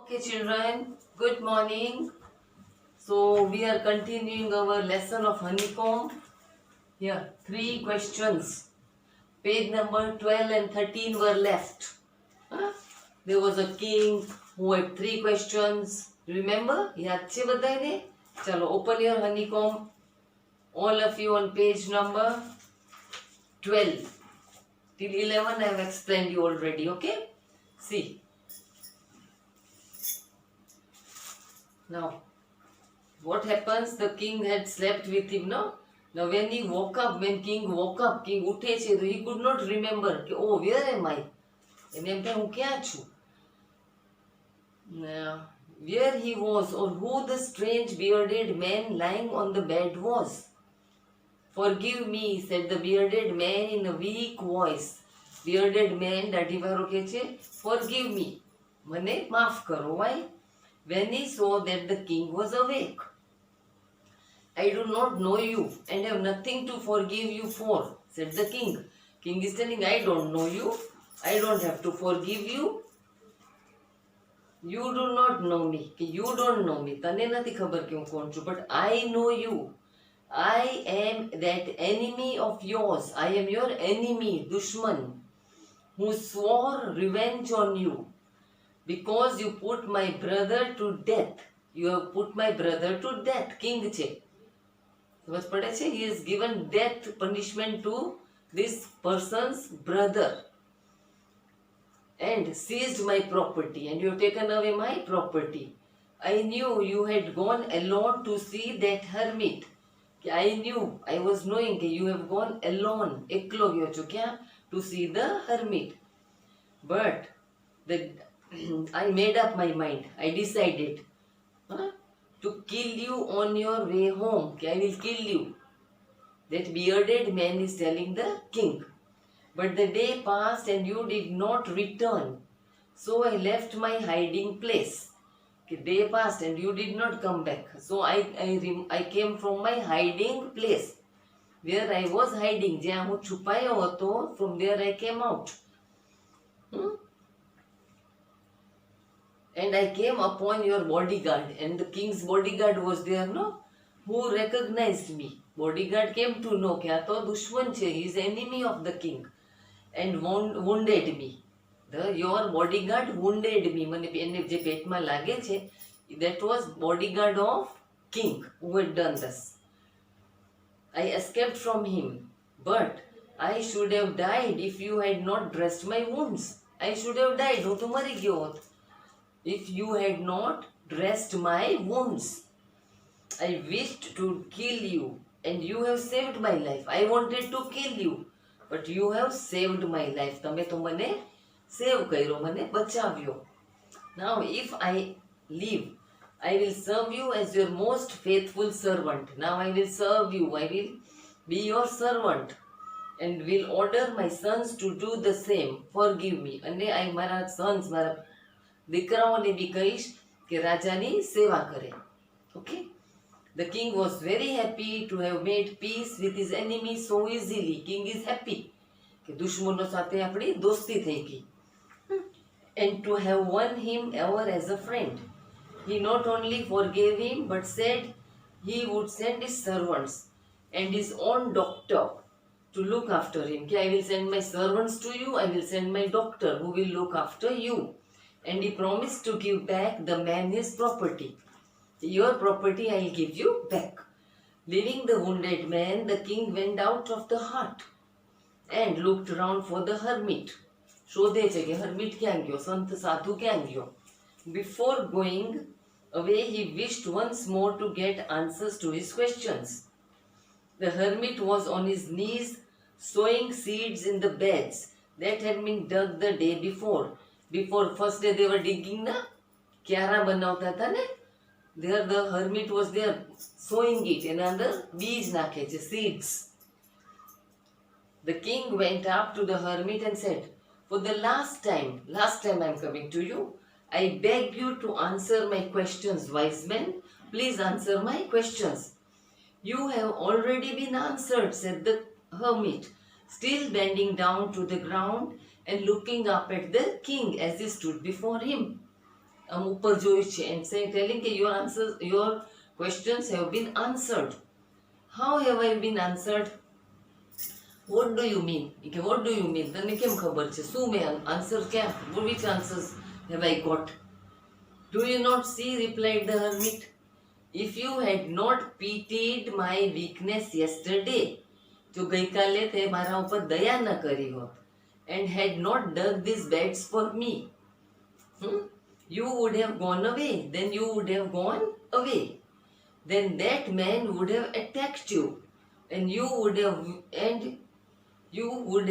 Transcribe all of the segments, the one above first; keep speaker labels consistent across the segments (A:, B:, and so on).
A: Okay, children, good morning. So, we are continuing our lesson of honeycomb. Here, three questions. Page number 12 and 13 were left. Huh? There was a king who had three questions. Remember? याद छे बधाने? चलो, open your honeycomb. All of you on page number 12. Till 11 I have explained you already, okay? See. Now, what happens? The king had slept with him, no? Now when he woke up, when king woke up, king ઉઠે છે તો he could not remember કે oh where am I? એને એમ થાય હું ક્યાં છું? Now, where he was or who the strange bearded man lying on the bed was. Forgive me, said the bearded man in a weak voice. Bearded man દાઢીવાળો કહે છે forgive me, મને માફ કરો. Why? When he saw that the king was awake. I do not know you and have nothing to forgive you for, said the king. King is telling, I don't know you. I don't have to forgive you. You do not know me. You don't know me. તને નથી ખબર કે હું કોણ છું. But I know you. I am that enemy of yours. I am your enemy, दुश्मन, who swore revenge on you. Because you put my brother to death. You have put my brother to death. King છે. સમજ પડે છે? He has given death punishment to this person's brother and seized my property, and you have taken away my property. I knew you had gone alone to see that hermit. I knew, I was knowing that you have gone alone, એકલો ગયો છો ક્યાં? To see the hermit. But the I made up my mind. I decided to kill you on your way home. I will kill you. That bearded man is telling the king. But the day passed and you did not return. So I left my hiding place. Day passed and you did not come back. So I came from my hiding place. Where I was hiding. જ્યાં હું છુપાયો હતો, from there I came out. And I came upon your bodyguard, and the king's bodyguard was there, no? Who recognized me. Bodyguard came to know કે આ તો દુશ્મન છે, he is enemy of the king, and wounded me. Your bodyguard wounded me. મને એને જે પેટમાં લાગે છે, that was bodyguard of king who had done this. I escaped from him, but I should have died if you had not dressed my wounds. I should have died. હું તો મરી ગયો હોત. If you had not dressed my wounds. I wished to kill you and you have saved my life. I wanted to kill you but you have saved my life. તમે તો મને સેવ કર્યો, મને બચાવ્યો. Now if I live, I will serve you as your most faithful servant. Now I will serve you. I will be your servant and will order my sons to do the same. Forgive me. અને I મારા sons, મારા દીકરાઓને બી કહીશ કે રાજાની સેવા કરે. Okay? The king was very happy to have made peace with his enemy so easily. King is happy કે દુશ્મનો સાથે આપણી દોસ્તી થઈ ગઈ. And to have won him ever as a friend. He not only forgave him but said he would send his servants and his own doctor to look after him. I will send my servants to you. I will send my doctor who will look after you. And he promised to give back the man his property. Your property I will give you back. Leaving the wounded man, the king went out of the hut and looked around for the hermit. શોધે છે કે hermit ક્યાં ગયો, સંત સાધુ ક્યાં ગયો. Before going away, he wished once more to get answers to his questions. The hermit was on his knees sowing seeds in the beds that had been dug the day before. Before first day they were digging na, ક્યારા બનાવતા હતા ને, there the hermit was there sowing it, એના અંદર બીજ નાખે છે, seeds. The king went up to the hermit and said, for the last time I am coming to you. I beg you to answer my questions, wise men. Please answer my questions. You have already been answered, said the hermit, still bending down to the ground and looking up at the king as he stood before him. આમ ઉપર જોયું છે and saying telling કે your answers, your questions have been answered. How have I been answered? What do you mean? કે what do you mean? તને કેમ ખબર છે? શું મેં આન્સર ક્યાં? Which answers have I got? Do you not see? Replied the hermit. If you had not pitied my weakness yesterday, જો ગઈકાલે તે મારા ઉપર દયા ન કરી હોત, and had not dug these beds for me, you would have gone away. Then you would have gone away. Then that man would have attacked you, and you would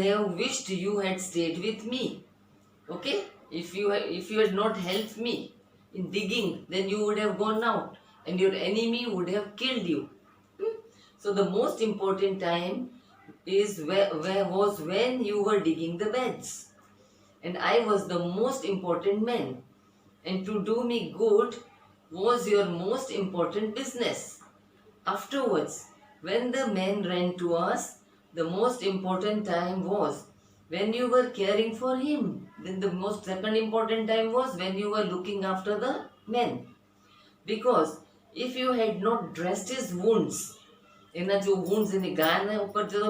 A: have wished you had stayed with me. Okay? If you had not helped me in digging, then you would have gone out, and your enemy would have killed you. So the most important time was when you were digging the beds, and I was the most important man, and to do me good was your most important business. Afterwards, when the man ran to us, the most important time was when you were caring for him. Then the most second important time was when you were looking after the man. Because if you had not dressed his wounds, એના જો wounds એની ગાના ઉપર જો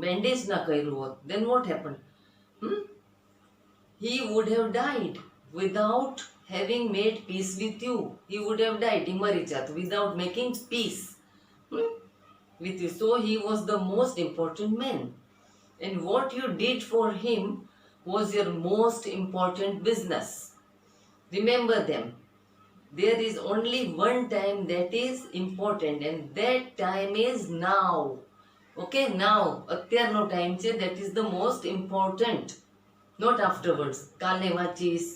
A: bandage ના કર્યું હોત, then what happened? He would have died without having made peace with you. He would have died, he મરી જાત, without making peace with you. So he was the most important man, and what you did for him was your most important business. Remember them. There is only one time that is important, and that time is now. Okay, now, અત્યારનો time છે, that is the most important. Not afterwards. કાલે વાંચીશ,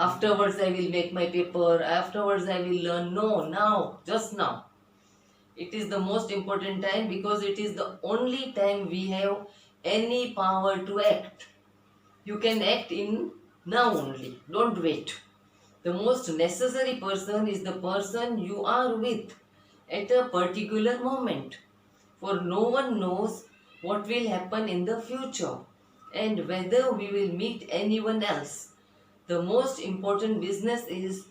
A: afterwards I will make my paper, afterwards I will learn. No, now, just now. It is the most important time because it is the only time we have any power to act. You can act in now only. Don't wait. The most necessary person is the person you are with at a particular moment. For no one knows what will happen in the future and whether we will meet anyone else. The most important business is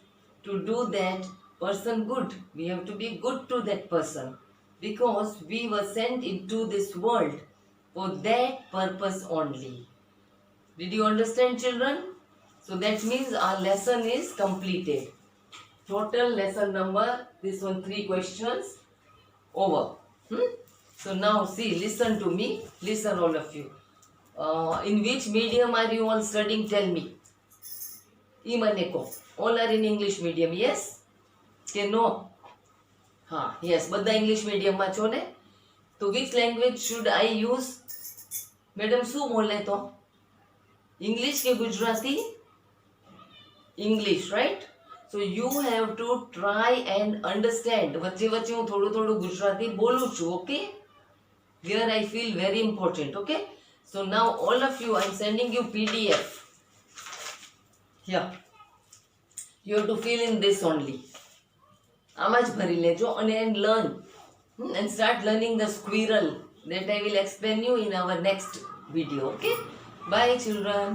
A: to do that person good. We have to be good to that person because we were sent into this world for that purpose only. Did you understand, children? So that means our lesson is completed. Total lesson number, this one 3 questions over. So now see, listen to me, listen all of you. In which medium are you all studying? Tell me. All are in English medium, yes? Ke no? Yes, બધા English medium માં છો ને? તો which language should I use? Madam શું બોલે તો? English કે Gujarati? English, right? So you have to try and understand. વચ્ચે વચ્ચે હું થોડું થોડું ગુજરાતી બોલું છું, okay? Here I feel very important, okay? So now all of you, I'm sending you PDF. Here. You have to fill in this only. આમાં જ ભરી લેજો and learn. And start learning the squirrel that I will explain you in our next video, okay? Bye, children.